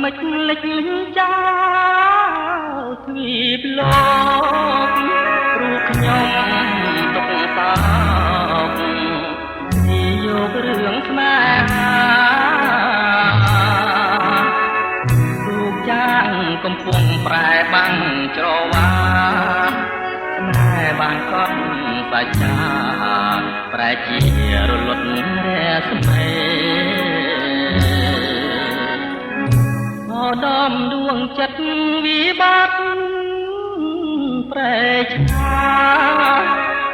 មិនលិចចោលទ្វីបលោកព្រោះខ្ញុំទុកសោកទីយករឿងស្នេហាទូកចាងកំពុងប្រែបាំងច្រវាស្នេហ៍បានកត់សាច់ចាប្រែជារលត់រស្មីដំដួងចិត្តវិបត្តិប្រែឆ្ងា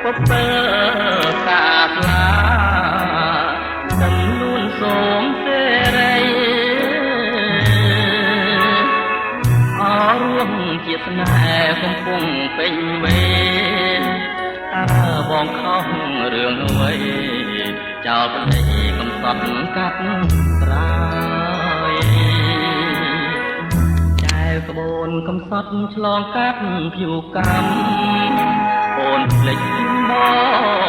ពពើកាស្លាដំនួនសូមសេរីអរួមជាស្នេហ៍កំពុងពេញវេនតើបងខុសរឿងអ្វីចោលប្តីកំសត់កាត់ត្រាយក្បូនកំសត់ឆ្លងកាត់ភៀវកម្មអូនភ្លេចប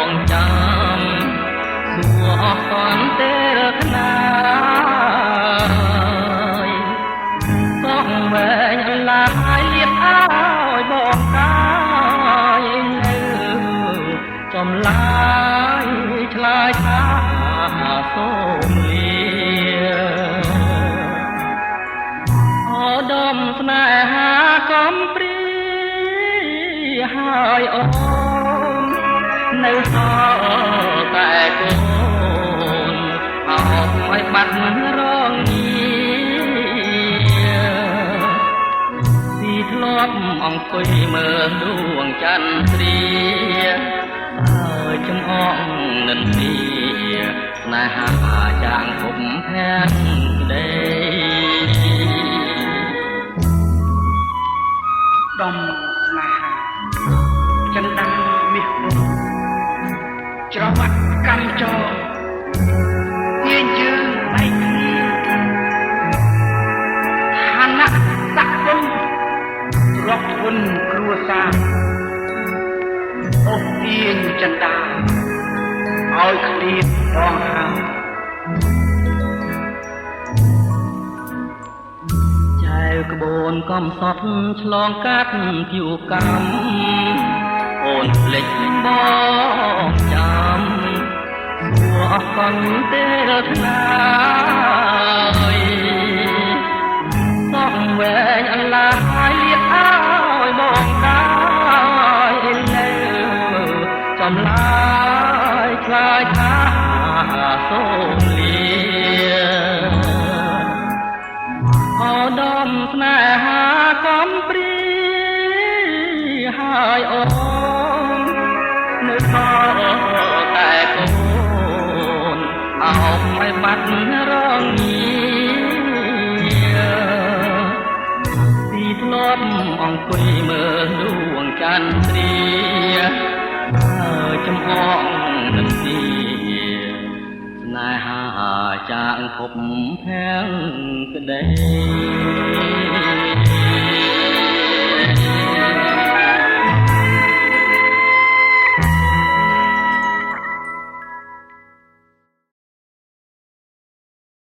ងចាំសួរអស់តន់ទេរខ្នាយសងវែងអឡាយលៀបអើយបងកាយនៅចំឡាយឆ្លើយថាសូមលាដំស្នេហាកំព្រីហើយអូននៅសល់តែកូនអោបឲ្យបាត់រងងារទីធ្លាប់អង្គុយមើលដួងចន្ទទ្រាហើយចំអងនិន្ទាស្នេហាចាងគុំផែនក្ដីដំស្នេហាចិនដាមាសច្រវាក់កម្មចរទាញយើងបែកគ្នាឋានៈស័ក្តិគុណរកគុណគ្រួសារអូទាញចិនដាឲ្យឃ្លាតបងហើក្បូនកំសត់ឆ្លងកាត់ភៀវកម្មអូនភ្លេចបងចាំសួរអស់កន់ទេរថ្នាយសងវែងអឡាយលៀបអើយបងកាយនៅចំឡាយឆ្លើយថាសូមលាដំស្នេហាកំព្រីហើយអូននៅសល់តែកូនអោបឲ្យបាត់រងងារទីធ្លាប់អង្គុយមើលដួងចន្ទទ្រាចំអងនិន្ទាស្នេហាចាងភពផែងក្ដី